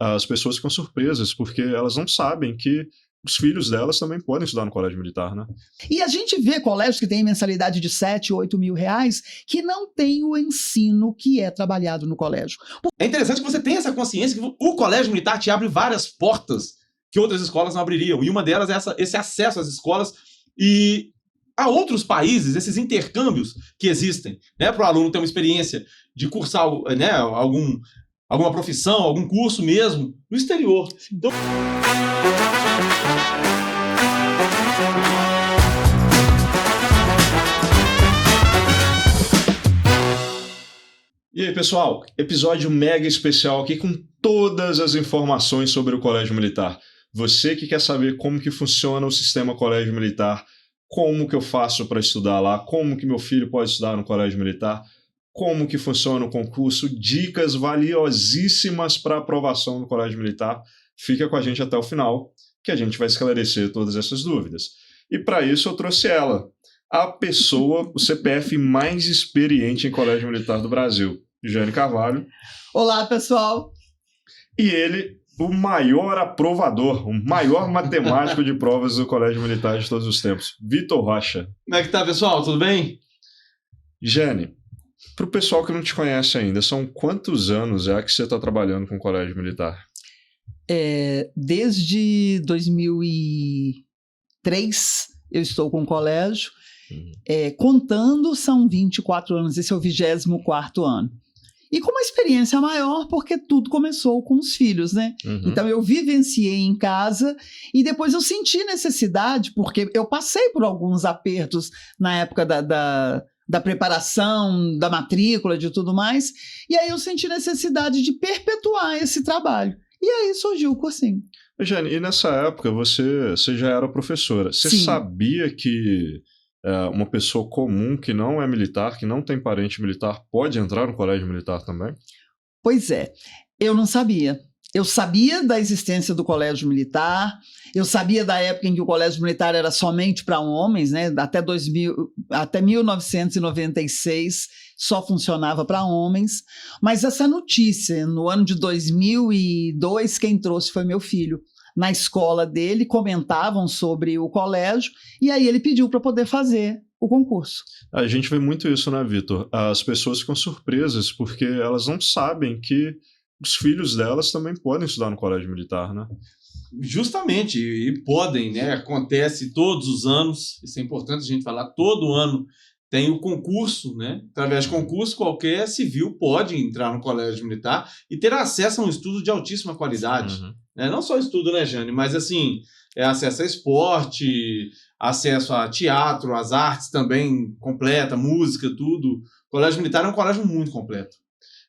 As pessoas ficam surpresas porque elas não sabem que os filhos delas também podem estudar no colégio militar, né? E a gente vê colégios que têm mensalidade de 7, 8 mil reais que não tem o ensino que é trabalhado no colégio. É interessante que você tenha essa consciência que o colégio militar te abre várias portas que outras escolas não abririam. E uma delas é esse acesso às escolas e a outros países, esses intercâmbios que existem, né, para o aluno ter uma experiência de cursar, né, alguma profissão, algum curso mesmo no exterior. Então... E aí, pessoal, episódio mega especial aqui com todas as informações sobre o Colégio Militar. Você que quer saber como que funciona o sistema Colégio Militar, como que eu faço para estudar lá, como que meu filho pode estudar no Colégio Militar, como que funciona o concurso, dicas valiosíssimas para aprovação no Colégio Militar. Fica com a gente até o final, que a gente vai esclarecer todas essas dúvidas. E para isso eu trouxe ela, a pessoa, o CPF mais experiente em Colégio Militar do Brasil, Jane Carvalho. Olá, pessoal! E ele, o maior aprovador, o maior matemático de provas do Colégio Militar de todos os tempos, Vitor Rocha. Como é que tá, pessoal? Tudo bem? Jane, para o pessoal que não te conhece ainda, são quantos anos é que você está trabalhando com o Colégio Militar? Desde 2003 eu estou com o colégio. Contando, são 24 anos, esse é o 24º ano. E com uma experiência maior, porque tudo começou com os filhos, né? Então eu vivenciei em casa e depois eu senti necessidade, porque eu passei por alguns apertos na época da preparação, da matrícula, de tudo mais, e aí eu senti necessidade de perpetuar esse trabalho. E aí surgiu o cursinho. Jane, e nessa época você já era professora. Você Sim. Sabia que uma pessoa comum que não é militar, que não tem parente militar, pode entrar no colégio militar também? Pois é, eu não sabia. Eu sabia da existência do colégio militar, eu sabia da época em que o colégio militar era somente para homens, né? Até 1996 só funcionava para homens, mas essa notícia, no ano de 2002, quem trouxe foi meu filho. Na escola dele, comentavam sobre o colégio, e aí ele pediu para poder fazer o concurso. A gente vê muito isso, né, Vitor? As pessoas ficam surpresas porque elas não sabem que os filhos delas também podem estudar no colégio militar, né? Justamente, e podem, né? Acontece todos os anos, isso é importante a gente falar, todo ano tem o concurso, né? Através de concurso, qualquer civil pode entrar no colégio militar e ter acesso a um estudo de altíssima qualidade. Né? Não só estudo, né, Jane? Mas, assim, acesso a esporte, acesso a teatro, às artes também, completa, música, tudo. O colégio militar é um colégio muito completo.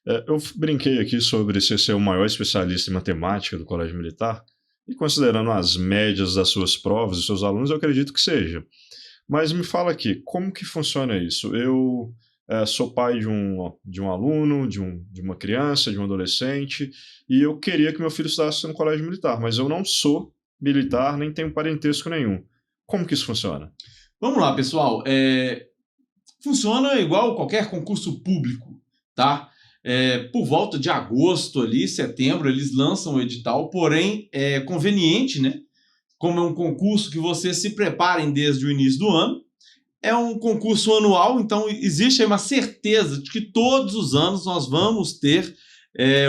Eu brinquei aqui sobre você ser o maior especialista em matemática do colégio militar, e considerando as médias das suas provas e seus alunos, eu acredito que seja. Mas me fala aqui, como que funciona isso? Eu sou pai de um aluno, de uma criança, de um adolescente, e eu queria que meu filho estudasse no colégio militar, mas eu não sou militar, nem tenho parentesco nenhum. Como que isso funciona? Vamos lá, pessoal. Funciona igual qualquer concurso público, tá? Por volta de agosto, ali, setembro, eles lançam o edital, porém é conveniente, né? Como é um concurso que vocês se preparem desde o início do ano, é um concurso anual, então existe aí uma certeza de que todos os anos nós vamos ter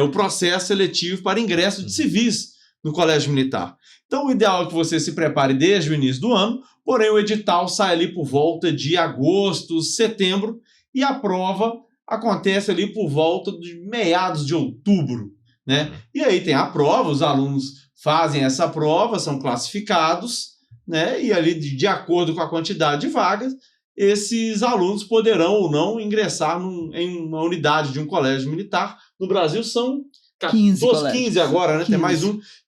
o processo seletivo para ingresso de civis no colégio militar. Então o ideal é que você se prepare desde o início do ano, porém o edital sai ali por volta de agosto, setembro, e a prova acontece ali por volta de meados de outubro, né? E aí tem a prova, os alunos fazem essa prova, são classificados, né? E ali, de acordo com a quantidade de vagas, esses alunos poderão ou não ingressar em uma unidade de um colégio militar. No Brasil são 15 agora, né? 15. Tem mais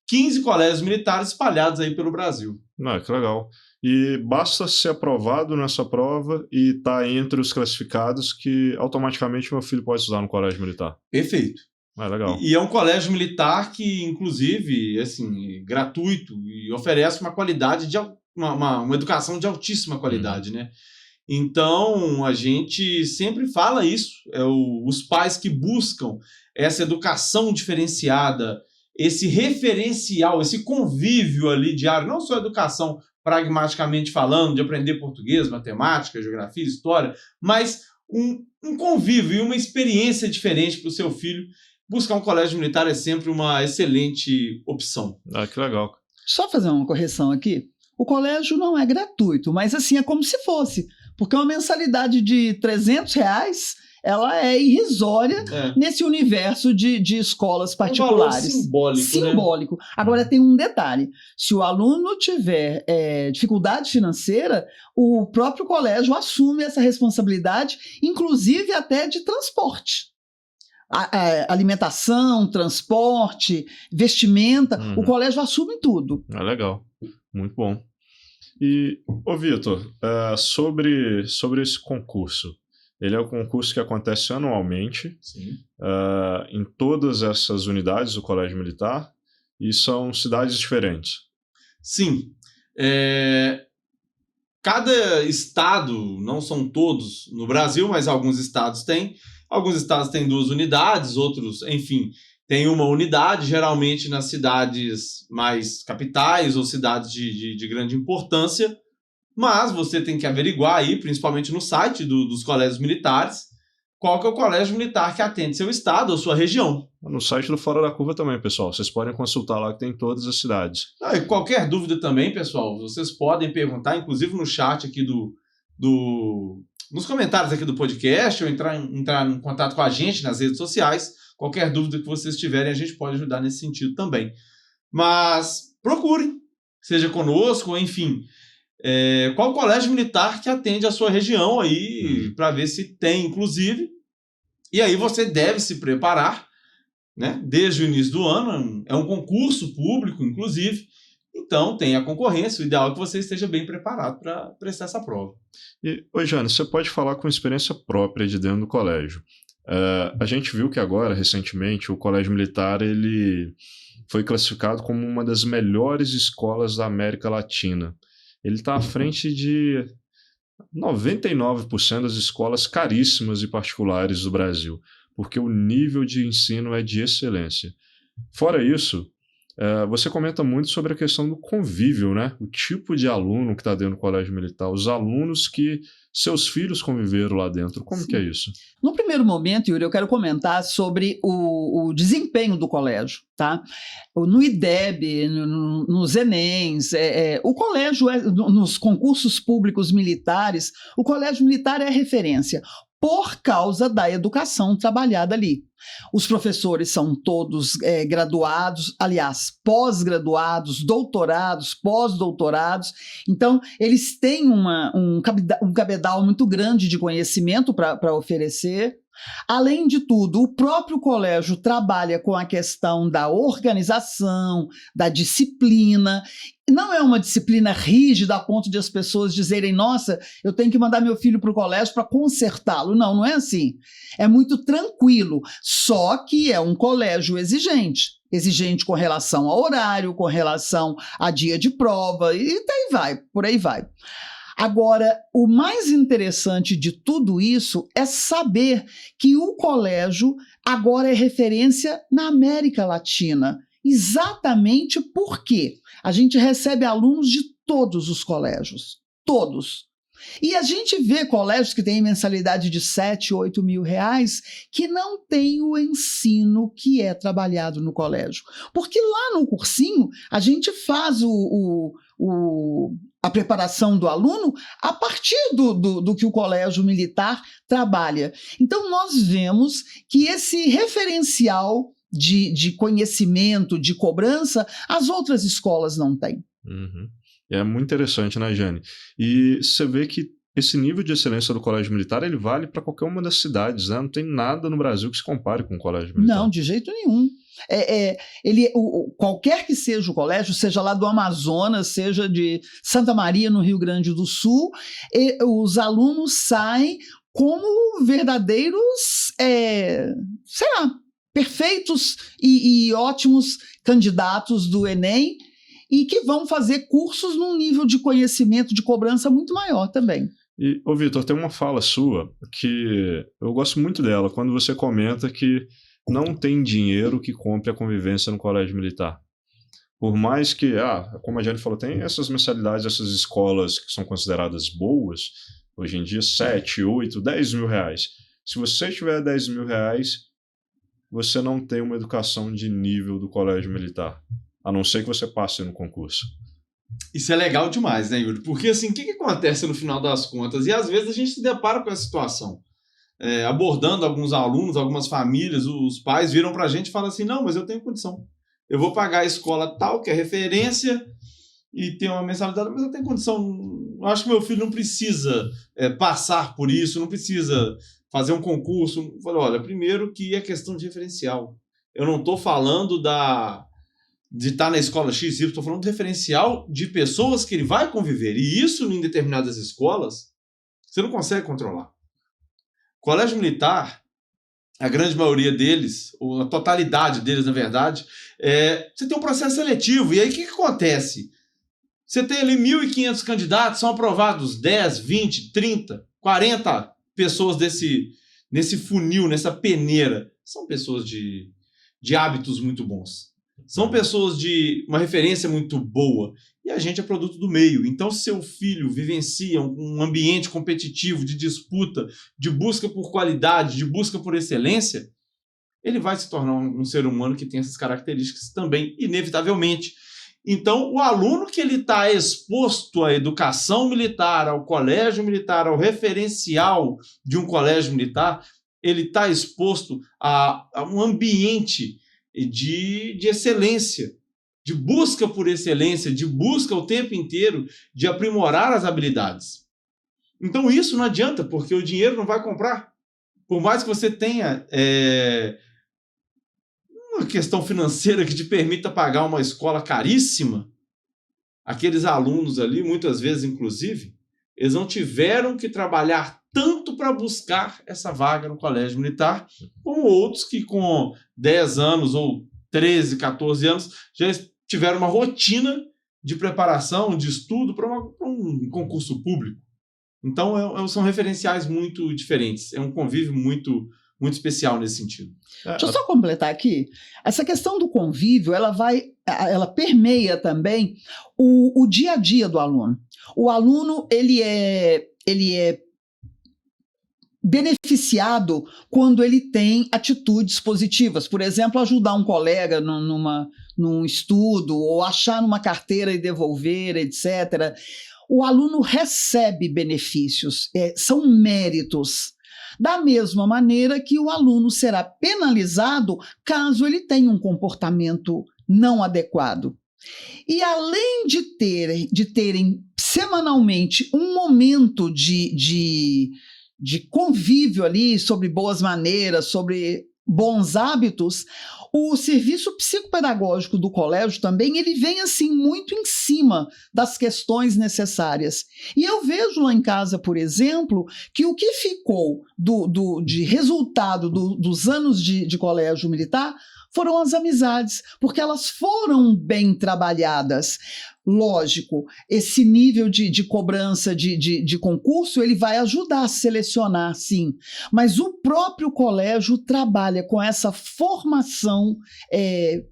15 colégios militares espalhados aí pelo Brasil. Que legal. E basta ser aprovado nessa prova e estar entre os classificados que automaticamente meu filho pode estudar no colégio militar. Perfeito. Legal. E é um colégio militar que, inclusive, assim, gratuito e oferece uma qualidade uma educação de altíssima qualidade, né? Então, a gente sempre fala isso, os pais que buscam essa educação diferenciada esse referencial, esse convívio ali diário, não só educação pragmaticamente falando, de aprender português, matemática, geografia, história, mas um convívio e uma experiência diferente para o seu filho. Buscar um colégio militar é sempre uma excelente opção. Ah, que legal. Só fazer uma correção aqui. O colégio não é gratuito, mas assim é como se fosse, porque uma mensalidade de R$300, ela é irrisória nesse universo de escolas particulares. Um valor simbólico. Né? Agora tem um detalhe, se o aluno tiver dificuldade financeira, o próprio colégio assume essa responsabilidade, inclusive até de transporte. Alimentação, transporte, vestimenta, o colégio assume tudo. Legal, muito bom. E, Vitor, sobre esse concurso, ele é um concurso que acontece anualmente em todas essas unidades do Colégio Militar e são cidades diferentes. Sim. Cada estado, não são todos no Brasil, mas alguns estados têm. Alguns estados têm 2 unidades, outros, enfim, têm uma unidade, geralmente nas cidades mais capitais ou cidades de grande importância. Mas você tem que averiguar aí, principalmente no site dos colégios militares, qual que é o colégio militar que atende seu estado ou sua região. No site do Fora da Curva também, pessoal. Vocês podem consultar lá que tem todas as cidades. E qualquer dúvida também, pessoal, vocês podem perguntar, inclusive no chat aqui nos comentários aqui do podcast, ou entrar em contato com a gente nas redes sociais. Qualquer dúvida que vocês tiverem, a gente pode ajudar nesse sentido também. Mas procurem, seja conosco, ou enfim... qual colégio militar que atende a sua região aí, para ver se tem, inclusive. E aí você deve se preparar, né? Desde o início do ano, é um concurso público, inclusive. Então tem a concorrência, o ideal é que você esteja bem preparado para prestar essa prova. E, Jane, você pode falar com experiência própria de dentro do colégio. A gente viu que agora, recentemente, o Colégio Militar ele foi classificado como uma das melhores escolas da América Latina. Ele está à frente de 99% das escolas caríssimas e particulares do Brasil, porque o nível de ensino é de excelência. Fora isso, você comenta muito sobre a questão do convívio, né? O tipo de aluno que está dentro do Colégio Militar, os alunos que seus filhos conviveram lá dentro. Como que é isso? No primeiro momento, Yuri, eu quero comentar sobre o desempenho do colégio, tá? No IDEB, nos ENEMs, o colégio, nos concursos públicos militares, o Colégio Militar é referência por causa da educação trabalhada ali. Os professores são todos graduados, aliás, pós-graduados, doutorados, pós-doutorados. Então, eles têm um cabedal muito grande de conhecimento para oferecer. Além de tudo, o próprio colégio trabalha com a questão da organização, da disciplina. Não é uma disciplina rígida a ponto de as pessoas dizerem, nossa, eu tenho que mandar meu filho para o colégio para consertá-lo. Não, não é assim. É muito tranquilo, só que é um colégio exigente. Exigente com relação ao horário, com relação a dia de prova, e daí vai, por aí vai. Agora, o mais interessante de tudo isso é saber que o colégio agora é referência na América Latina. Exatamente porque a gente recebe alunos de todos os colégios, todos. E a gente vê colégios que têm mensalidade de 7, 8 mil reais que não tem o ensino que é trabalhado no colégio. Porque lá no cursinho a gente faz a preparação do aluno a partir do que o colégio militar trabalha. Então nós vemos que esse referencial de conhecimento, de cobrança, as outras escolas não têm. Uhum. É muito interessante, né, Jane? E você vê que esse nível de excelência do Colégio Militar, ele vale para qualquer uma das cidades, né? Não tem nada no Brasil que se compare com o Colégio Militar. Não, de jeito nenhum. Qualquer que seja o colégio, seja lá do Amazonas, seja de Santa Maria, no Rio Grande do Sul, os alunos saem como verdadeiros, sei lá, perfeitos e ótimos candidatos do Enem, e que vão fazer cursos num nível de conhecimento, de cobrança muito maior também. E, Vitor, tem uma fala sua que eu gosto muito dela, quando você comenta que não tem dinheiro que compre a convivência no colégio militar. Por mais que, como a Jane falou, tem essas mensalidades, essas escolas que são consideradas boas, hoje em dia 7, 8, 10 mil reais. Se você tiver 10 mil reais, você não tem uma educação de nível do colégio militar, a não ser que você passe no concurso. Isso é legal demais, né, Yuri? Porque assim, o que acontece no final das contas? E às vezes a gente se depara com essa situação. Abordando alguns alunos, algumas famílias, os pais viram pra gente e falam assim, não, mas eu tenho condição. Eu vou pagar a escola tal, que é referência, e tem uma mensalidade, mas eu tenho condição. Eu acho que meu filho não precisa passar por isso, não precisa fazer um concurso. Eu falei, olha, primeiro que é questão de referencial. Eu não estou falando de estar na escola XY, estou falando do referencial de pessoas que ele vai conviver. E isso, em determinadas escolas, você não consegue controlar. Colégio militar, a grande maioria deles, ou a totalidade deles, na verdade, você tem um processo seletivo. E aí, o que acontece? Você tem ali 1.500 candidatos, são aprovados 10, 20, 30, 40 pessoas nesse funil, nessa peneira. São pessoas de hábitos muito bons. São pessoas de uma referência muito boa. E a gente é produto do meio. Então, se seu filho vivencia um ambiente competitivo, de disputa, de busca por qualidade, de busca por excelência, ele vai se tornar um ser humano que tem essas características também, inevitavelmente. Então, o aluno que ele está exposto à educação militar, ao colégio militar, ao referencial de um colégio militar, ele está exposto a um ambiente de excelência, de busca por excelência, de busca o tempo inteiro de aprimorar as habilidades. Então isso não adianta, porque o dinheiro não vai comprar. Por mais que você tenha uma questão financeira que te permita pagar uma escola caríssima, aqueles alunos ali, muitas vezes inclusive, eles não tiveram que trabalhar tanto para buscar essa vaga no colégio militar, como outros que com 10 anos ou 13, 14 anos já tiveram uma rotina de preparação, de estudo para um concurso público. Então, são referenciais muito diferentes. É um convívio muito, muito especial nesse sentido. Deixa eu só completar aqui. Essa questão do convívio, ela permeia também o dia a dia do aluno. O aluno, ele é beneficiado quando ele tem atitudes positivas. Por exemplo, ajudar um colega num estudo, ou achar numa carteira e devolver, etc. O aluno recebe benefícios, são méritos. Da mesma maneira que o aluno será penalizado caso ele tenha um comportamento não adequado. E além de terem semanalmente um momento de convívio ali sobre boas maneiras, sobre bons hábitos, o serviço psicopedagógico do colégio também, ele vem assim muito em cima das questões necessárias. E eu vejo lá em casa, por exemplo, que o que ficou de resultado dos anos de colégio militar foram as amizades, porque elas foram bem trabalhadas. Lógico, esse nível de cobrança de concurso, ele vai ajudar a selecionar, sim, mas o próprio colégio trabalha com essa formação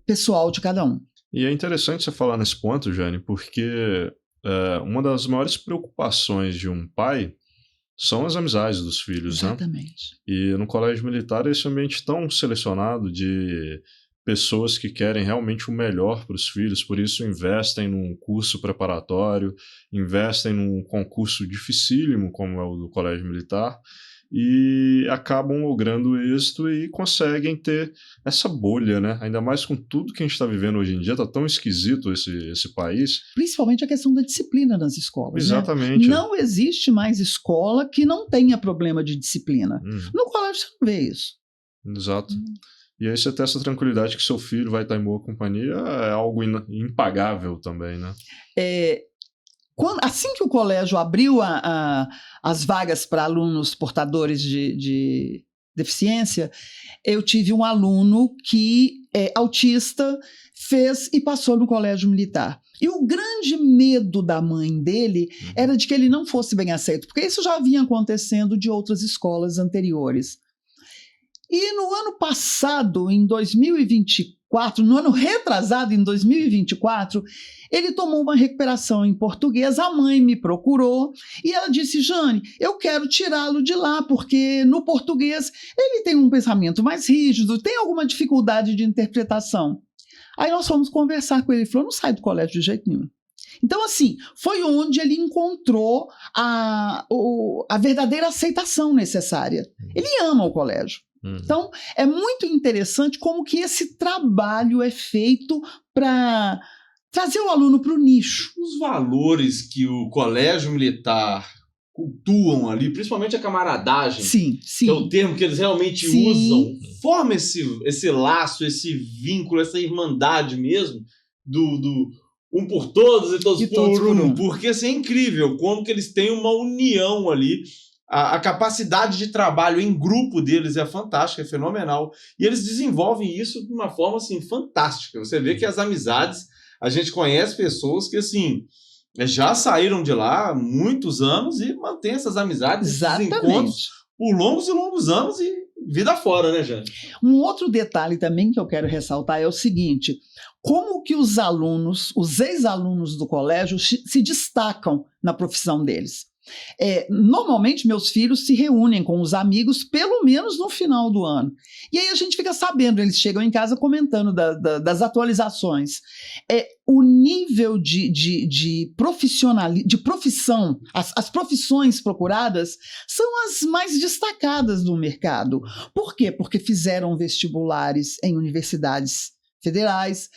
pessoal de cada um. E é interessante você falar nesse ponto, Jane, porque uma das maiores preocupações de um pai são as amizades dos filhos, Exatamente. né? E no colégio militar, esse ambiente tão selecionado de pessoas que querem realmente o melhor para os filhos, por isso investem num curso preparatório, investem num concurso dificílimo, como é o do colégio militar, e acabam logrando êxito e conseguem ter essa bolha, né? Ainda mais com tudo que a gente está vivendo hoje em dia, está tão esquisito esse país. Principalmente a questão da disciplina nas escolas. Exatamente. Né? Não existe mais escola que não tenha problema de disciplina. No colégio você não vê isso. Exato. E aí você ter essa tranquilidade que seu filho vai estar em boa companhia é algo impagável também, né? Assim que o colégio abriu as vagas para alunos portadores de deficiência, eu tive um aluno que é autista, fez e passou no colégio militar. E o grande medo da mãe dele era de que ele não fosse bem aceito, porque isso já vinha acontecendo de outras escolas anteriores. E no ano passado, em 2024, no ano retrasado, em 2024, ele tomou uma recuperação em português, a mãe me procurou e ela disse, Jane, eu quero tirá-lo de lá, porque no português ele tem um pensamento mais rígido, tem alguma dificuldade de interpretação. Aí nós fomos conversar com ele, ele falou, não sai do colégio de jeito nenhum. Então, assim, foi onde ele encontrou a verdadeira aceitação necessária. Ele ama o colégio. Então, é muito interessante como que esse trabalho é feito para trazer o aluno para o nicho. Os valores que o colégio militar cultuam ali, principalmente a camaradagem, sim. que é o termo que eles realmente usam, forma esse laço, esse vínculo, essa irmandade mesmo do um por todos e todos por um, porque assim, é incrível como que eles têm uma união ali. A capacidade de trabalho em grupo deles é fantástica, é fenomenal. E eles desenvolvem isso de uma forma assim, fantástica. Você vê que as amizades, a gente conhece pessoas que assim, já saíram de lá há muitos anos e mantêm essas amizades, esses encontros por longos e longos anos e vida fora, né, Jane? Um outro detalhe também que eu quero ressaltar é o seguinte, como que os alunos, os ex-alunos do colégio se destacam na profissão deles. Normalmente meus filhos se reúnem com os amigos pelo menos no final do ano e aí a gente fica sabendo, eles chegam em casa comentando das atualizações. O nível de profissão, as profissões procuradas são as mais destacadas do mercado. Por quê? Porque fizeram vestibulares em universidades federais,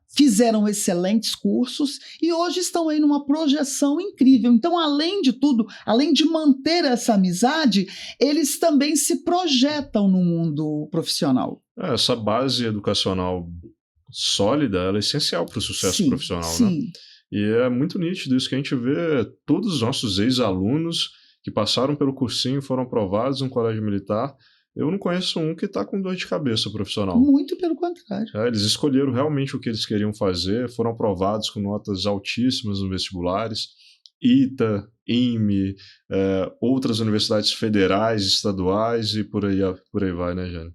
fizeram excelentes cursos e hoje estão aí numa projeção incrível. Então, além de tudo, além de manter essa amizade, eles também se projetam no mundo profissional. Essa base educacional sólida, ela é essencial para o sucesso profissional, né? E é muito nítido isso que a gente vê, todos os nossos ex-alunos que passaram pelo cursinho, foram aprovados no colégio militar. Eu não conheço um que está com dor de cabeça profissional. Muito pelo contrário. Eles escolheram realmente o que eles queriam fazer, foram aprovados com notas altíssimas nos vestibulares, ITA, IME, outras universidades federais, estaduais e por aí vai, né, Jane?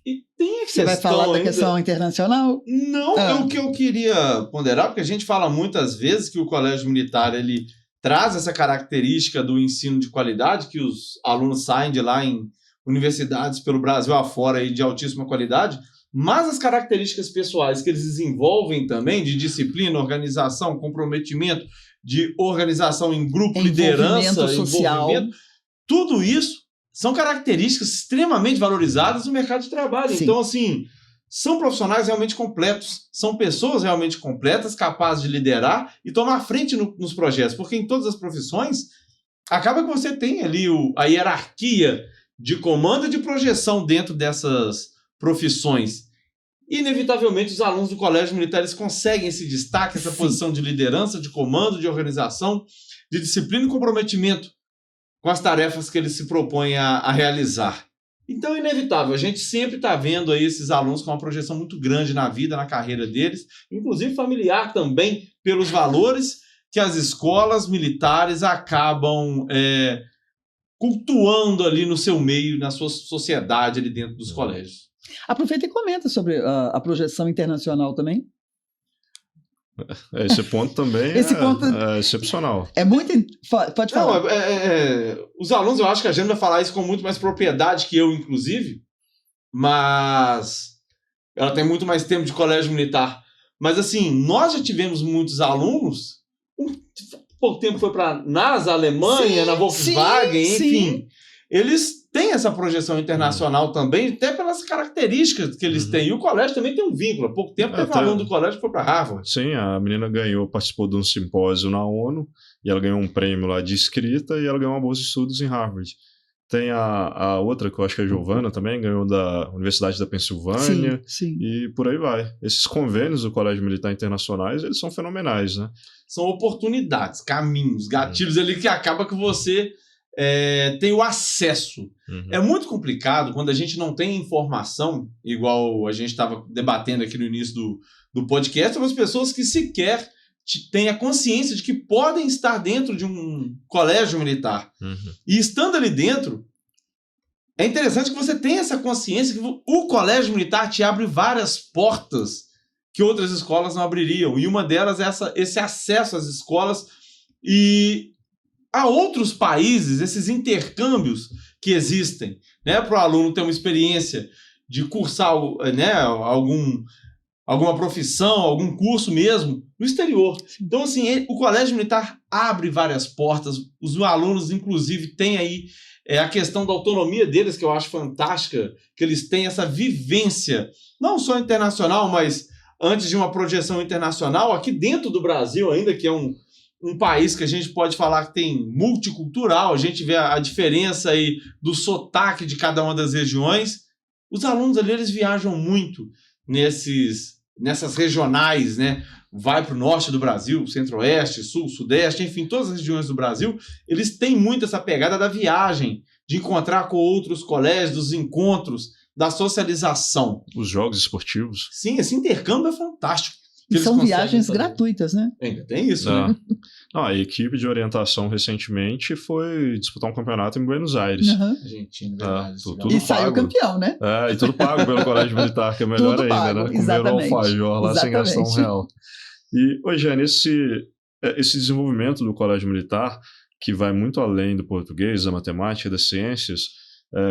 E tem a Você vai falar da questão internacional? Não, é o que eu queria ponderar, porque a gente fala muitas vezes que o colégio militar, ele traz essa característica do ensino de qualidade, que os alunos saem de lá em universidades pelo Brasil afora aí de altíssima qualidade, mas as características pessoais que eles desenvolvem também, de disciplina, organização, comprometimento, de organização em grupo, liderança, social, envolvimento, tudo isso são características extremamente valorizadas no mercado de trabalho. Sim. Então, assim, são profissionais realmente completos, são pessoas realmente completas, capazes de liderar e tomar frente nos projetos, porque em todas as profissões, acaba que você tem ali a hierarquia de comando e de projeção dentro dessas profissões. Inevitavelmente, os alunos do colégio militar eles conseguem esse destaque, essa posição de liderança, de comando, de organização, de disciplina e comprometimento com as tarefas que eles se propõem a realizar. Então é inevitável, a gente sempre está vendo aí esses alunos com uma projeção muito grande na vida, na carreira deles, inclusive familiar também, pelos valores que as escolas militares acabam cultuando ali no seu meio, na sua sociedade ali dentro dos colégios. Aproveita e comenta sobre a projeção internacional também. Esse ponto também é excepcional. É muito... Pode falar. Não, os alunos, eu acho que a gente vai falar isso com muito mais propriedade que eu, inclusive, mas ela tem muito mais tempo de colégio militar. Mas, assim, nós já tivemos muitos alunos, pouco tempo foi para a NASA, Alemanha, na Volkswagen, enfim. Eles têm essa projeção internacional também, até pelas características que eles têm. E o colégio também tem um vínculo. Há pouco tempo teve um aluno do colégio que foi para Harvard. Sim, a menina participou de um simpósio na ONU, e ela ganhou um prêmio lá de escrita, e ela ganhou uma bolsa de estudos em Harvard. Tem a outra, que eu acho que é a Giovana também, ganhou da Universidade da Pensilvânia, e por aí vai. Esses convênios do Colégio Militar Internacionais, eles são fenomenais, né? São oportunidades, caminhos, gatilhos ali que acaba que você tem o acesso. É muito complicado quando a gente não tem informação, igual a gente estava debatendo aqui no início do podcast, sobre as pessoas que sequer têm a consciência de que podem estar dentro de um colégio militar. E estando ali dentro, é interessante que você tenha essa consciência que o colégio militar te abre várias portas que outras escolas não abririam. E uma delas é esse acesso às escolas e a outros países, esses intercâmbios que existem, né, para o aluno ter uma experiência de cursar, né, alguma profissão, algum curso mesmo, no exterior. Então, assim, o colégio militar abre várias portas, os alunos, inclusive, têm aí a questão da autonomia deles, que eu acho fantástica, que eles têm essa vivência, não só internacional, mas antes de uma projeção internacional, aqui dentro do Brasil ainda, que é um país que a gente pode falar que tem multicultural, a gente vê a diferença aí do sotaque de cada uma das regiões. Os alunos ali, eles viajam muito nessas regionais, né? Vai para o norte do Brasil, centro-oeste, sul, sudeste, enfim, todas as regiões do Brasil, eles têm muito essa pegada da viagem, de encontrar com outros colégios, dos encontros, da socialização. Os jogos esportivos. Sim, esse intercâmbio é fantástico. E são viagens gratuitas, né? Ainda tem isso, né? Não, a equipe de orientação recentemente foi disputar um campeonato em Buenos Aires. Argentina, verdade. Tudo e saiu pago. campeão, né? E tudo pago pelo Colégio Militar, que é melhor tudo ainda, pago, né? Comer o alfajor lá sem gastar um real. E, Jane, esse desenvolvimento do Colégio Militar, que vai muito além do português, da matemática, das ciências,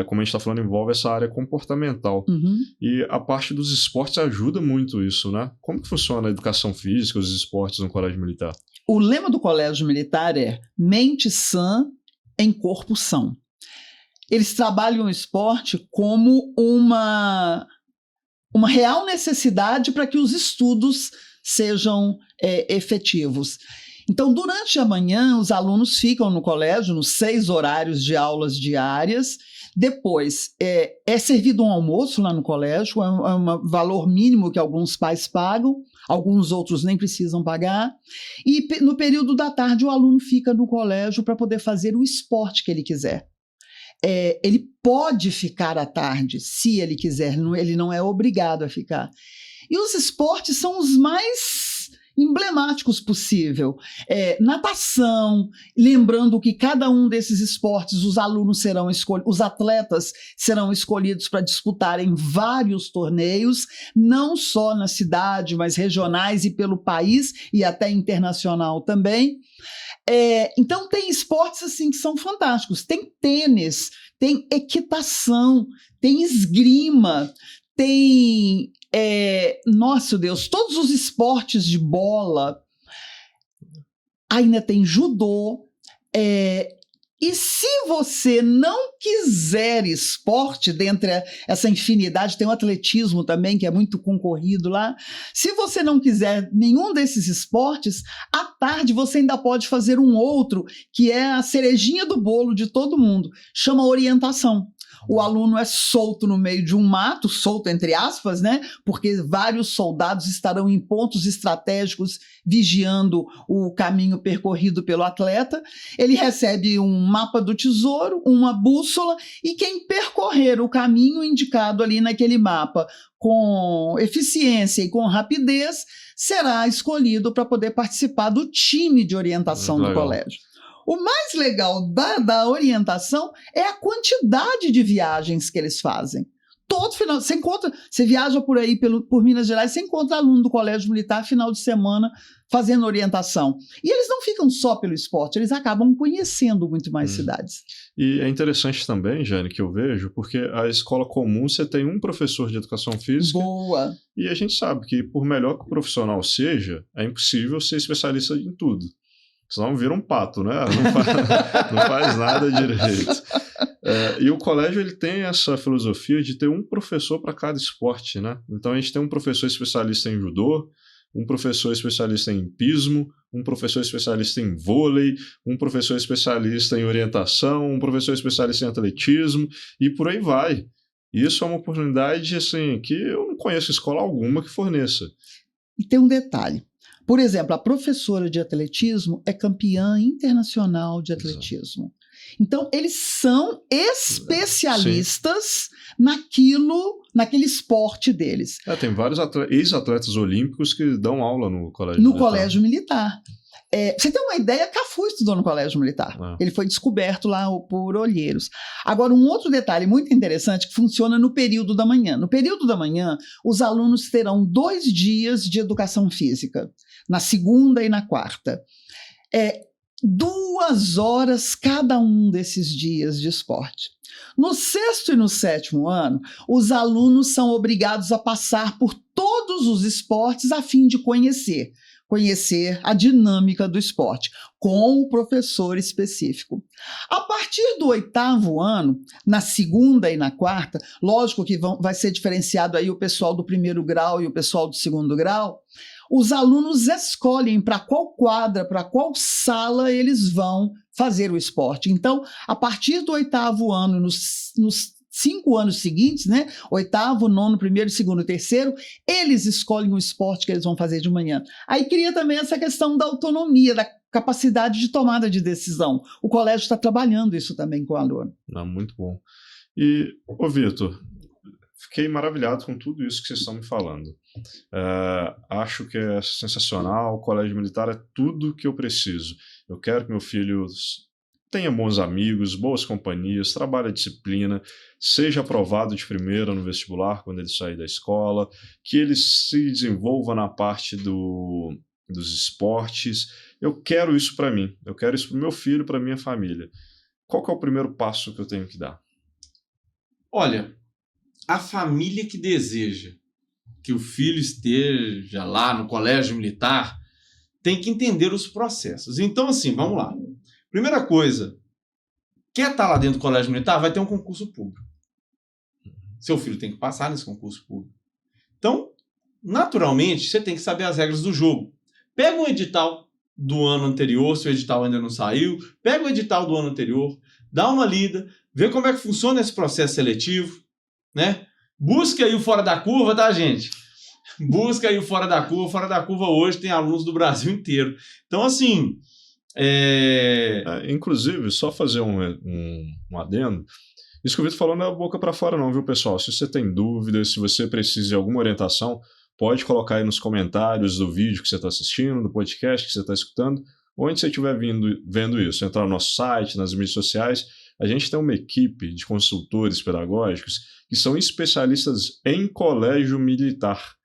como a gente está falando, envolve essa área comportamental. Uhum. E a parte dos esportes ajuda muito isso, né? Como que funciona a educação física, os esportes no Colégio Militar? O lema do Colégio Militar é mente sã em corpo são. Eles trabalham o esporte como uma real necessidade para que os estudos sejam efetivos. Então, durante a manhã, os alunos ficam no colégio, nos 6 horários de aulas diárias. Depois, é servido um almoço lá no colégio, é um valor mínimo que alguns pais pagam, alguns outros nem precisam pagar. E no período da tarde, o aluno fica no colégio para poder fazer o esporte que ele quiser. Ele pode ficar à tarde, se ele quiser, ele não é obrigado a ficar. E os esportes são os mais emblemáticos possível. Natação, lembrando que cada um desses esportes, os alunos serão escolhidos, os atletas serão escolhidos para disputarem vários torneios, não só na cidade, mas regionais e pelo país, e até internacional também. Então tem esportes assim que são fantásticos. Tem tênis, tem equitação, tem esgrima, tem... nossa Deus, todos os esportes de bola, ainda tem judô, e se você não quiser esporte, dentre essa infinidade, tem o atletismo também, que é muito concorrido lá, se você não quiser nenhum desses esportes, à tarde você ainda pode fazer um outro, que é a cerejinha do bolo de todo mundo, chama orientação. O aluno é solto no meio de um mato, solto entre aspas, né? Porque vários soldados estarão em pontos estratégicos vigiando o caminho percorrido pelo atleta. Ele recebe um mapa do tesouro, uma bússola, e quem percorrer o caminho indicado ali naquele mapa com eficiência e com rapidez será escolhido para poder participar do time de orientação do colégio. O mais legal da orientação é a quantidade de viagens que eles fazem. Todo final, você viaja por aí por Minas Gerais, você encontra aluno do Colégio Militar final de semana fazendo orientação. E eles não ficam só pelo esporte, eles acabam conhecendo muito mais cidades. E é interessante também, Jane, que eu vejo, porque a escola comum você tem um professor de educação física. Boa. E a gente sabe que por melhor que o profissional seja, é impossível ser especialista em tudo. Senão vira um pato, né? Não faz nada direito. E o colégio ele tem essa filosofia de ter um professor para cada esporte, né? Então a gente tem um professor especialista em judô, um professor especialista em hipismo, um professor especialista em vôlei, um professor especialista em orientação, um professor especialista em atletismo, e por aí vai. Isso é uma oportunidade assim, que eu não conheço escola alguma que forneça. E tem um detalhe. Por exemplo, a professora de atletismo é campeã internacional de atletismo. Exato. Então, eles são especialistas naquilo naquele esporte deles. Tem vários ex-atletas olímpicos que dão aula no colégio No militar. colégio militar. Você tem uma ideia, Cafu estudou no colégio militar. Ele foi descoberto lá por olheiros. Agora, um outro detalhe muito interessante que funciona no período da manhã. No período da manhã, os alunos terão 2 dias de educação física, na segunda e na quarta. 2 horas cada um desses dias de esporte. No 6º e no 7º ano, os alunos são obrigados a passar por todos os esportes a fim de conhecer a dinâmica do esporte, com o professor específico. A partir do 8º ano, na segunda e na quarta, lógico que vai ser diferenciado aí o pessoal do 1º grau e o pessoal do 2º grau, os alunos escolhem para qual quadra, para qual sala eles vão fazer o esporte. Então, a partir do 8º ano, nos 5 anos seguintes, né? 8º, 9º, 1º, 2º, 3º, eles escolhem o esporte que eles vão fazer de manhã. Aí cria também essa questão da autonomia, da capacidade de tomada de decisão. O colégio está trabalhando isso também com o aluno. Muito bom. E, Vitor, fiquei maravilhado com tudo isso que vocês estão me falando. Acho que é sensacional, o colégio militar é tudo que eu preciso. Eu quero que meu filho tenha bons amigos, boas companhias, trabalhe a disciplina, seja aprovado de primeira no vestibular quando ele sair da escola, que ele se desenvolva na parte dos esportes. Eu quero isso para mim, eu quero isso para o meu filho, para a minha família. Qual que é o primeiro passo que eu tenho que dar? Olha, a família que deseja que o filho esteja lá no colégio militar tem que entender os processos. Então, assim, vamos lá. Primeira coisa, quer estar lá dentro do colégio militar, vai ter um concurso público. Seu filho tem que passar nesse concurso público. Então, naturalmente, você tem que saber as regras do jogo. Pega um edital do ano anterior, se o edital ainda não saiu, pega o edital do ano anterior, dá uma lida, vê como é que funciona esse processo seletivo, né? Busca aí o fora da curva, tá, gente? Busca aí o fora da curva. Fora da curva hoje tem alunos do Brasil inteiro. Então, assim... Inclusive, só fazer um adendo, isso que o Vitor falou não é boca para fora não, viu, pessoal? Se você tem dúvidas, se você precisa de alguma orientação, pode colocar aí nos comentários do vídeo que você está assistindo, do podcast que você está escutando, onde você estiver vendo isso, entrar no nosso site, nas mídias sociais. A gente tem uma equipe de consultores pedagógicos que são especialistas em colégio militar.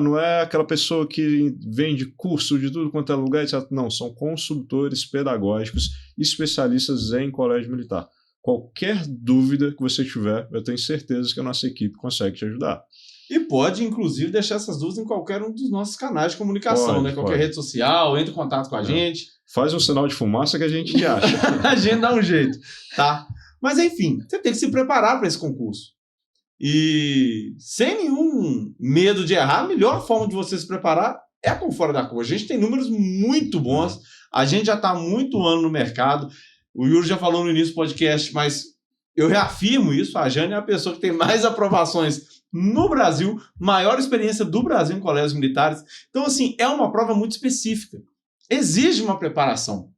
Não é aquela pessoa que vende curso de tudo quanto é lugar, etc. Não, são consultores pedagógicos especialistas em colégio militar. Qualquer dúvida que você tiver, eu tenho certeza que a nossa equipe consegue te ajudar. E pode, inclusive, deixar essas dúvidas em qualquer um dos nossos canais de comunicação, né? Qualquer rede social, entre em contato com a gente. Faz um sinal de fumaça que a gente te acha. A gente dá um jeito, tá? Mas, enfim, você tem que se preparar para esse concurso. E sem nenhum medo de errar, a melhor forma de você se preparar é com fora da curva. A gente tem números muito bons, a gente já está há muito ano no mercado. O Yuri já falou no início do podcast, mas eu reafirmo isso, a Jane é a pessoa que tem mais aprovações no Brasil, maior experiência do Brasil em colégios militares. Então, assim, é uma prova muito específica. Exige uma preparação.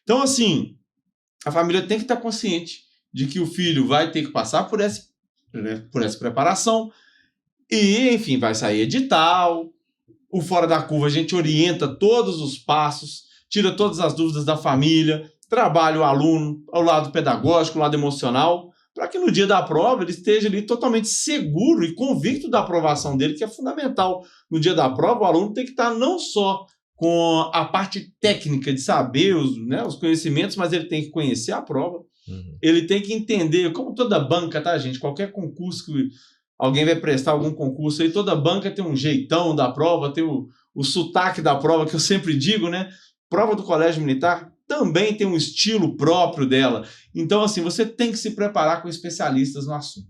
Então, assim, a família tem que estar consciente de que o filho vai ter que passar por essa preparação e, enfim, vai sair edital. O fora da curva a gente orienta todos os passos, tira todas as dúvidas da família, trabalha o aluno ao lado pedagógico, ao lado emocional, para que no dia da prova ele esteja ali totalmente seguro e convicto da aprovação dele, que é fundamental. No dia da prova, o aluno tem que estar não só com a parte técnica de saber os conhecimentos, mas ele tem que conhecer a prova. Ele tem que entender, como toda banca, tá, gente? Qualquer concurso que alguém vai prestar, algum concurso aí, toda banca tem um jeitão da prova, tem o sotaque da prova, que eu sempre digo, né? Prova do colégio militar também tem um estilo próprio dela. Então, assim, você tem que se preparar com especialistas no assunto,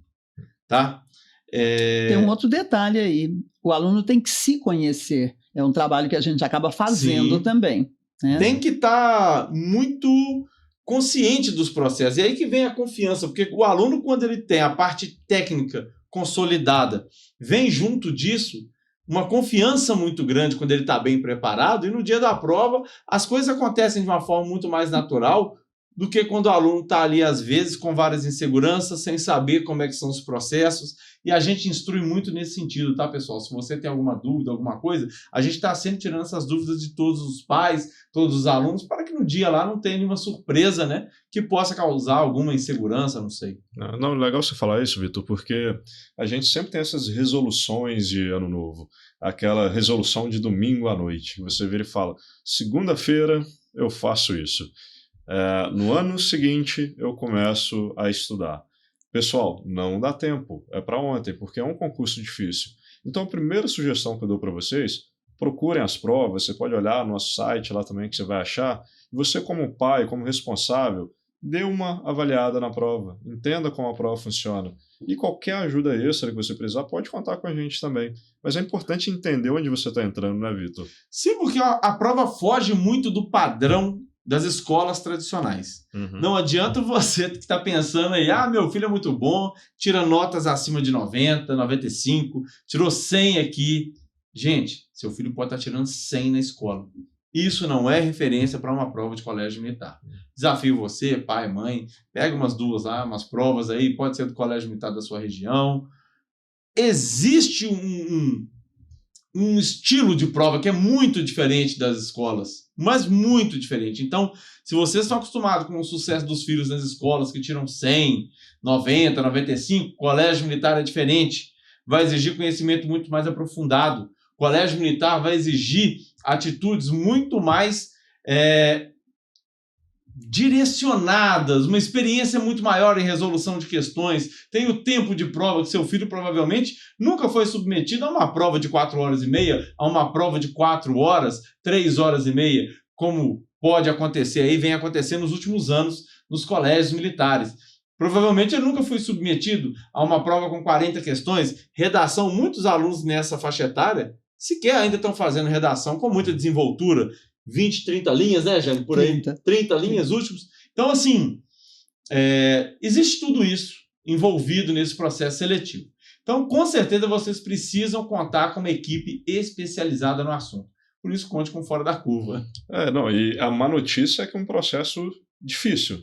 tá? Tem um outro detalhe aí. O aluno tem que se conhecer. É um trabalho que a gente acaba fazendo também, né? Tem que estar muito consciente dos processos. E aí que vem a confiança, porque o aluno, quando ele tem a parte técnica consolidada, vem junto disso uma confiança muito grande quando ele está bem preparado, e no dia da prova as coisas acontecem de uma forma muito mais natural, do que quando o aluno está ali, às vezes, com várias inseguranças, sem saber como é que são os processos, e a gente instrui muito nesse sentido, tá, pessoal? Se você tem alguma dúvida, alguma coisa, a gente está sempre tirando essas dúvidas de todos os pais, todos os alunos, para que no dia lá não tenha nenhuma surpresa, né, que possa causar alguma insegurança, não sei. Não, legal você falar isso, Vitor, porque a gente sempre tem essas resoluções de ano novo, aquela resolução de domingo à noite, que você vira e fala, segunda-feira eu faço isso. No ano seguinte eu começo a estudar. Pessoal, não dá tempo, é para ontem, porque é um concurso difícil. Então a primeira sugestão que eu dou para vocês, procurem as provas, você pode olhar no nosso site lá também que você vai achar, e você como pai, como responsável, dê uma avaliada na prova, entenda como a prova funciona. E qualquer ajuda extra que você precisar, pode contar com a gente também. Mas é importante entender onde você está entrando, né, Vitor? Sim, porque a prova foge muito do padrão das escolas tradicionais. Uhum. Não adianta você que está pensando aí, meu filho é muito bom, tira notas acima de 90, 95, tirou 100 aqui. Gente, seu filho pode estar tirando 100 na escola. Isso não é referência para uma prova de colégio militar. Desafio você, pai, mãe, pega umas duas lá, umas provas aí, pode ser do colégio militar da sua região. Existe um estilo de prova que é muito diferente das escolas, mas muito diferente. Então, se vocês estão acostumados com o sucesso dos filhos nas escolas que tiram 100, 90, 95, colégio militar é diferente, vai exigir conhecimento muito mais aprofundado. Colégio militar vai exigir atitudes muito mais direcionadas, uma experiência muito maior em resolução de questões, tem o tempo de prova que seu filho provavelmente nunca foi submetido a uma prova de 4 horas e meia, a uma prova de 4 horas, 3 horas e meia, como pode acontecer aí, vem acontecendo nos últimos anos nos colégios militares. Provavelmente ele nunca foi submetido a uma prova com 40 questões, redação, muitos alunos nessa faixa etária sequer ainda estão fazendo redação com muita desenvoltura, 20, 30 linhas, né, Jane? Por aí, 30 linhas últimos. Então, assim, existe tudo isso envolvido nesse processo seletivo. Então, com certeza, vocês precisam contar com uma equipe especializada no assunto. Por isso, conte com Fora da Curva. E a má notícia é que é um processo difícil.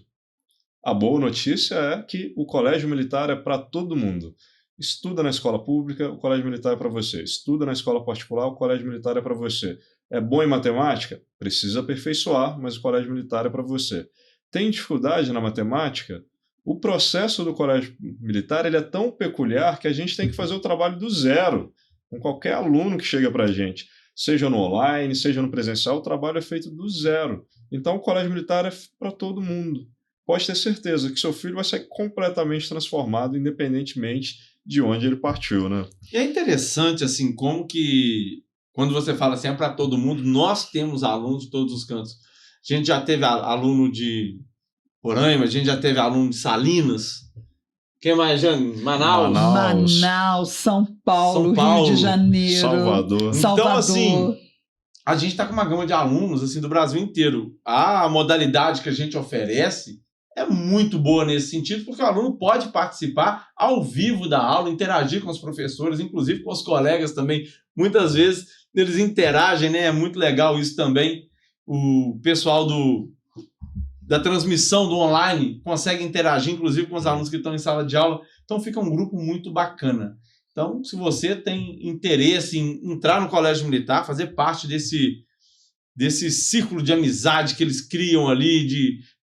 A boa notícia é que o colégio militar é para todo mundo. Estuda na escola pública, o colégio militar é para você. Estuda na escola particular, o colégio militar é para você. É bom em matemática? Precisa aperfeiçoar, mas o colégio militar é para você. Tem dificuldade na matemática? O processo do colégio militar ele é tão peculiar que a gente tem que fazer o trabalho do zero com qualquer aluno que chega para a gente. Seja no online, seja no presencial, o trabalho é feito do zero. Então o colégio militar é para todo mundo. Pode ter certeza que seu filho vai ser completamente transformado, independentemente de onde ele partiu, né? E é interessante, assim, como que, quando você fala assim, é para todo mundo, nós temos alunos de todos os cantos. A gente já teve aluno de Roraima, a gente já teve aluno de Salinas. Quem mais, Jane? Manaus, São Paulo, Rio de Janeiro, Salvador. Então, assim, a gente está com uma gama de alunos assim, do Brasil inteiro. A modalidade que a gente oferece é muito boa nesse sentido, porque o aluno pode participar ao vivo da aula, interagir com os professores, inclusive com os colegas também. Muitas vezes eles interagem, né? É muito legal isso também. O pessoal da transmissão do online consegue interagir, inclusive, com os alunos que estão em sala de aula. Então fica um grupo muito bacana. Então, se você tem interesse em entrar no Colégio Militar, fazer parte desse círculo de amizade que eles criam ali,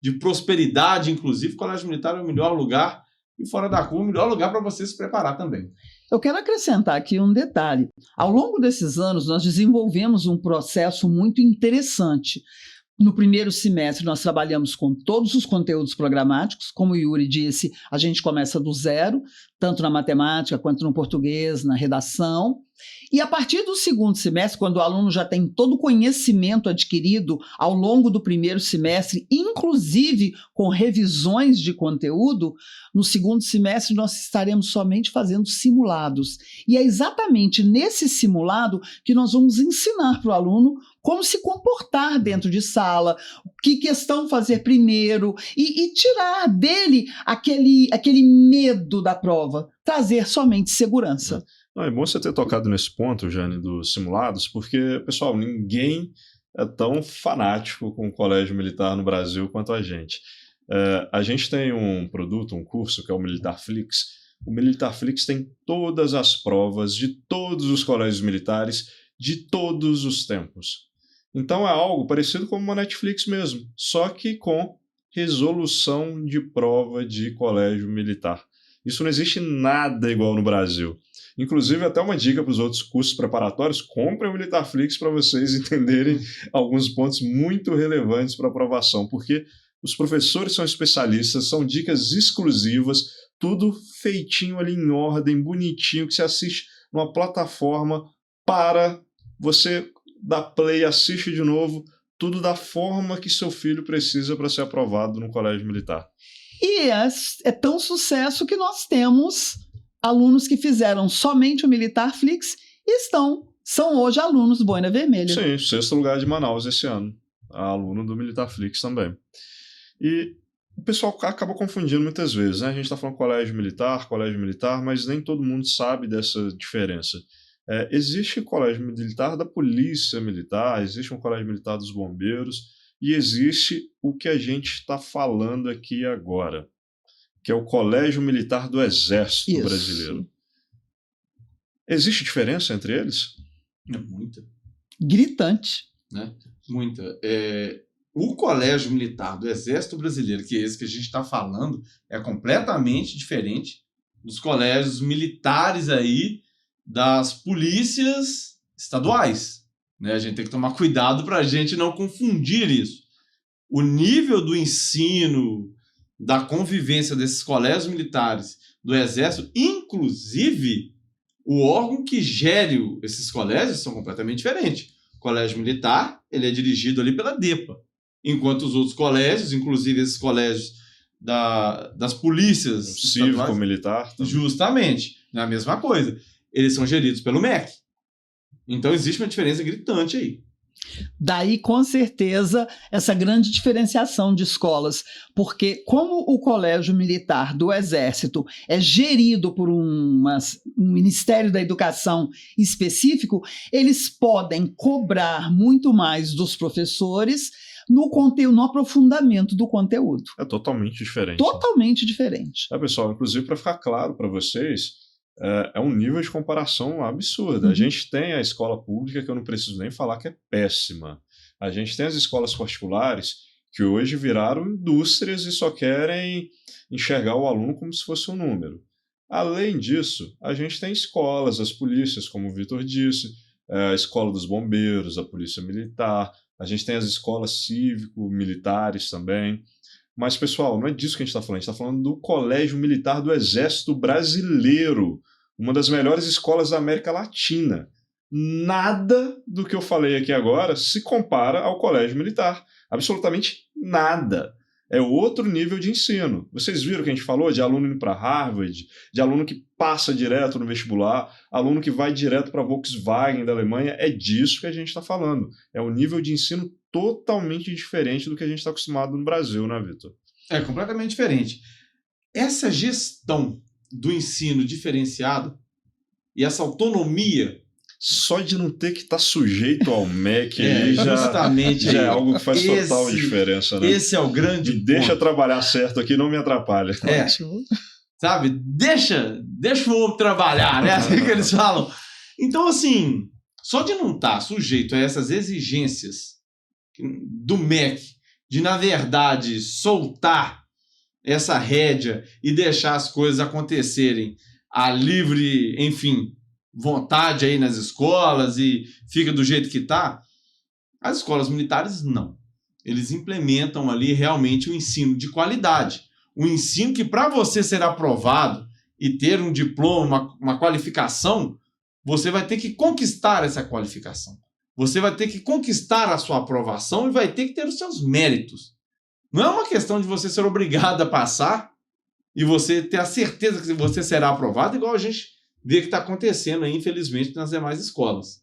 de prosperidade, inclusive, o Colégio Militar é o melhor lugar, e Fora da Curva, o melhor lugar para você se preparar também. Eu quero acrescentar aqui um detalhe. Ao longo desses anos, nós desenvolvemos um processo muito interessante. No primeiro semestre, nós trabalhamos com todos os conteúdos programáticos. Como o Yuri disse, a gente começa do zero, tanto na matemática quanto no português, na redação. E a partir do segundo semestre, quando o aluno já tem todo o conhecimento adquirido ao longo do primeiro semestre, inclusive com revisões de conteúdo, no segundo semestre nós estaremos somente fazendo simulados. E é exatamente nesse simulado que nós vamos ensinar para o aluno como se comportar dentro de sala, que questão fazer primeiro e tirar dele aquele medo da prova, trazer somente segurança. É bom você ter tocado nesse ponto, Jane, dos simulados, porque, pessoal, ninguém é tão fanático com o colégio militar no Brasil quanto a gente. A gente tem um produto, um curso, que é o Militarflix. O Militarflix tem todas as provas de todos os colégios militares de todos os tempos. Então é algo parecido com uma Netflix mesmo, só que com resolução de prova de colégio militar. Isso não existe nada igual no Brasil. Inclusive, até uma dica para os outros cursos preparatórios: comprem o Militarflix para vocês entenderem alguns pontos muito relevantes para a aprovação, porque os professores são especialistas, são dicas exclusivas, tudo feitinho ali em ordem, bonitinho, que você assiste numa plataforma para você dar play, assiste de novo, tudo da forma que seu filho precisa para ser aprovado no colégio militar. E é tão sucesso que nós temos alunos que fizeram somente o Militarflix e são hoje alunos do Boina Vermelha. Sim, 6º lugar de Manaus esse ano. Aluno do Militarflix também. E o pessoal acaba confundindo muitas vezes, né? A gente está falando colégio militar, mas nem todo mundo sabe dessa diferença. Existe colégio militar da Polícia Militar, existe um colégio militar dos bombeiros e existe o que a gente está falando aqui agora, que é o Colégio Militar do Exército Brasileiro. Existe diferença entre eles? Muita. Gritante. Né? Muita. O Colégio Militar do Exército Brasileiro, que é esse que a gente está falando, é completamente diferente dos colégios militares aí das polícias estaduais. Né? A gente tem que tomar cuidado para a gente não confundir isso. O nível do ensino, da convivência desses colégios militares do Exército, inclusive o órgão que gere esses colégios, são completamente diferentes. O colégio militar, ele é dirigido ali pela DEPA, enquanto os outros colégios, inclusive esses colégios das polícias cívico-militar, justamente, é a mesma coisa. Eles são geridos pelo MEC. Então existe uma diferença gritante aí. Daí, com certeza, essa grande diferenciação de escolas, porque como o Colégio Militar do Exército é gerido por um Ministério da Educação específico, eles podem cobrar muito mais dos professores no aprofundamento do conteúdo. É totalmente diferente. Totalmente diferente. Pessoal, inclusive, para ficar claro para vocês, é um nível de comparação absurdo. A gente tem a escola pública, que eu não preciso nem falar que é péssima. A gente tem as escolas particulares, que hoje viraram indústrias e só querem enxergar o aluno como se fosse um número. Além disso, a gente tem escolas, as polícias, como o Vitor disse, a escola dos bombeiros, a polícia militar, a gente tem as escolas cívico-militares também. Mas, pessoal, não é disso que a gente está falando. A gente está falando do Colégio Militar do Exército Brasileiro, uma das melhores escolas da América Latina. Nada do que eu falei aqui agora se compara ao Colégio Militar. Absolutamente nada. É outro nível de ensino. Vocês viram que a gente falou de aluno indo para Harvard, de aluno que passa direto no vestibular, aluno que vai direto para a Volkswagen da Alemanha. É disso que a gente está falando. É um nível de ensino totalmente diferente do que a gente está acostumado no Brasil, né, Vitor? É completamente diferente. Essa gestão do ensino diferenciado e essa autonomia... Só de não ter que estar sujeito ao MEC já é algo que faz total diferença, né? Esse é o grande ponto. Deixa trabalhar certo aqui, não me atrapalha. Sabe? Deixa o homem trabalhar, né? Assim que eles falam. Então, assim, só de não estar sujeito a essas exigências do MEC, de, na verdade, soltar essa rédea e deixar as coisas acontecerem a livre, enfim, vontade aí nas escolas e fica do jeito que está, as escolas militares não. Eles implementam ali realmente um ensino de qualidade. Um ensino que, para você ser aprovado e ter um diploma, uma qualificação, você vai ter que conquistar essa qualificação. Você vai ter que conquistar a sua aprovação e vai ter que ter os seus méritos. Não é uma questão de você ser obrigado a passar e você ter a certeza que você será aprovado, igual a gente vê que está acontecendo aí, infelizmente, nas demais escolas.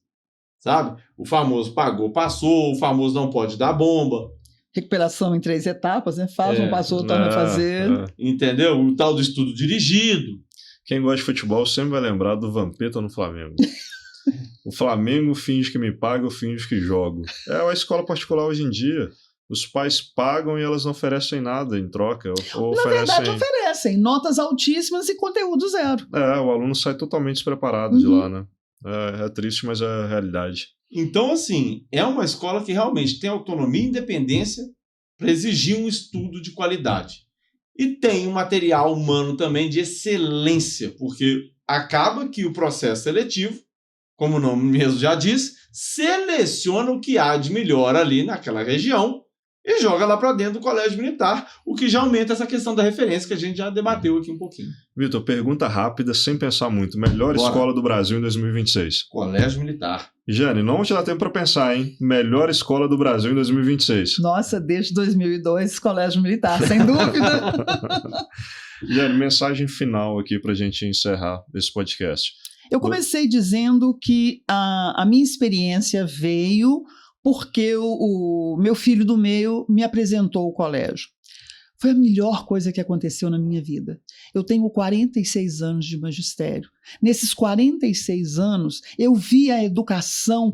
Sabe? O famoso pagou, passou, o famoso não pode dar bomba. Recuperação em 3 etapas, né? Faz, não passou, torna a fazer. Entendeu? O tal do estudo dirigido. Quem gosta de futebol sempre vai lembrar do Vampeta no Flamengo. O Flamengo finge que me paga, eu finge que jogo. É a escola particular hoje em dia. os pais pagam e elas não oferecem nada em troca. Ou Na verdade, oferecem notas altíssimas e conteúdo zero. O aluno sai totalmente despreparado de lá, né? É triste, mas é a realidade. Então, assim, é uma escola que realmente tem autonomia e independência para exigir um estudo de qualidade. E tem um material humano também de excelência, porque acaba que o processo seletivo, como o nome mesmo já diz, seleciona o que há de melhor ali naquela região e joga lá para dentro do colégio militar, o que já aumenta essa questão da referência que a gente já debateu aqui um pouquinho. Vitor, pergunta rápida, sem pensar muito. Melhor escola do Brasil em 2026? Colégio Militar. Jane, não te dá tempo para pensar, hein? Melhor escola do Brasil em 2026? Nossa, desde 2002, Colégio Militar, sem dúvida. Jane, mensagem final aqui para a gente encerrar esse podcast. Eu comecei dizendo que a minha experiência veio porque o meu filho do meio me apresentou o colégio. Foi a melhor coisa que aconteceu na minha vida. Eu tenho 46 anos de magistério. Nesses 46 anos, eu vi a educação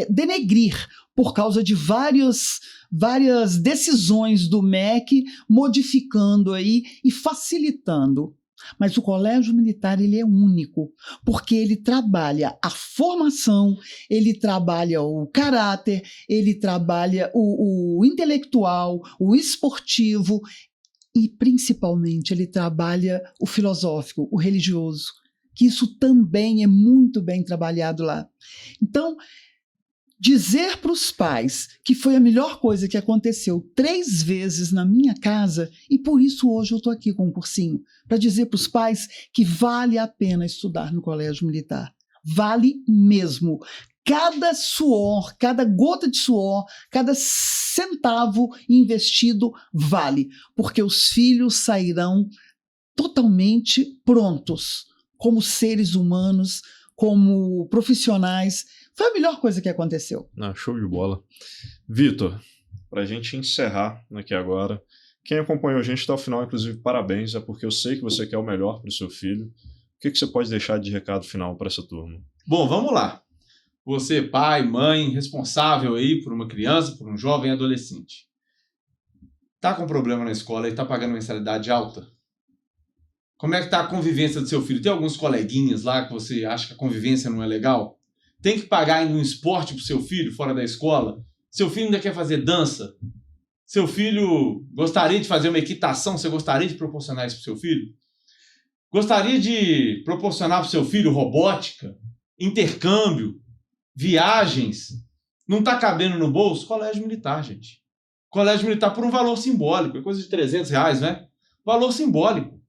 denegrir por causa de várias decisões do MEC, modificando aí e facilitando. Mas o colégio militar ele é único, porque ele trabalha a formação, ele trabalha o caráter, ele trabalha o intelectual, o esportivo e, principalmente, ele trabalha o filosófico, o religioso, que isso também é muito bem trabalhado lá. Então, dizer para os pais que foi a melhor coisa que aconteceu 3 vezes na minha casa, e por isso hoje eu estou aqui com um cursinho, para dizer para os pais que vale a pena estudar no colégio militar. Vale mesmo. Cada suor, cada gota de suor, cada centavo investido vale, porque os filhos sairão totalmente prontos, como seres humanos, como profissionais. Foi a melhor coisa que aconteceu. Show de bola. Vitor, para a gente encerrar aqui agora, quem acompanhou a gente até o final, inclusive, parabéns, é porque eu sei que você quer o melhor para o seu filho. O que você pode deixar de recado final para essa turma? Bom, vamos lá. Você, pai, mãe, responsável aí por uma criança, por um jovem adolescente. Tá com problema na escola e tá pagando mensalidade alta? Como é que tá a convivência do seu filho? Tem alguns coleguinhas lá que você acha que a convivência não é legal? Tem que pagar ainda um esporte pro seu filho fora da escola? Seu filho ainda quer fazer dança? Seu filho gostaria de fazer uma equitação? Você gostaria de proporcionar isso pro seu filho? Gostaria de proporcionar pro seu filho robótica, intercâmbio, viagens? Não tá cabendo no bolso? Colégio militar, gente. Colégio militar por um valor simbólico, é coisa de R$300, né? Valor simbólico.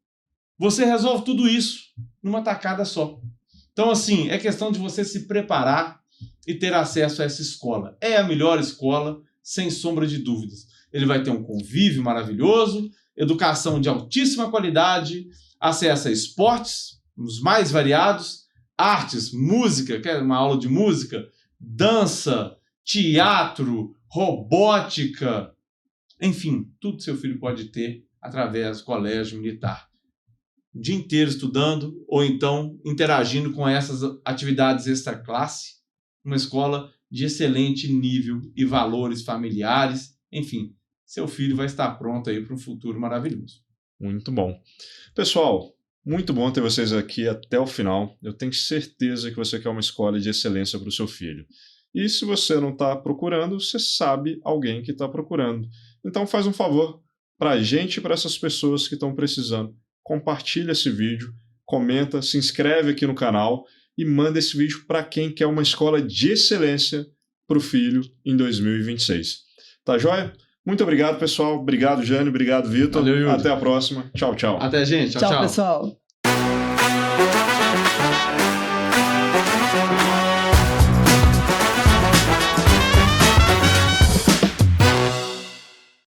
Você resolve tudo isso numa tacada só. Então, assim, é questão de você se preparar e ter acesso a essa escola. É a melhor escola, sem sombra de dúvidas. Ele vai ter um convívio maravilhoso, educação de altíssima qualidade, acesso a esportes, os mais variados, artes, música, quer uma aula de música, dança, teatro, robótica, enfim, tudo seu filho pode ter através do colégio militar. O dia inteiro estudando ou então interagindo com essas atividades extra-classe, uma escola de excelente nível e valores familiares, enfim, seu filho vai estar pronto aí para um futuro maravilhoso. Muito bom. Pessoal, muito bom ter vocês aqui até o final. Eu tenho certeza que você quer uma escola de excelência para o seu filho. E se você não está procurando, você sabe alguém que está procurando. Então faz um favor para a gente e para essas pessoas que estão precisando. Compartilha esse vídeo, comenta, se inscreve aqui no canal e manda esse vídeo para quem quer uma escola de excelência para o filho em 2026. Tá joia? Muito obrigado, pessoal. Obrigado, Jane. Obrigado, Vitor. Até a próxima. Tchau, tchau. Até, gente. Tchau, tchau. Tchau, pessoal.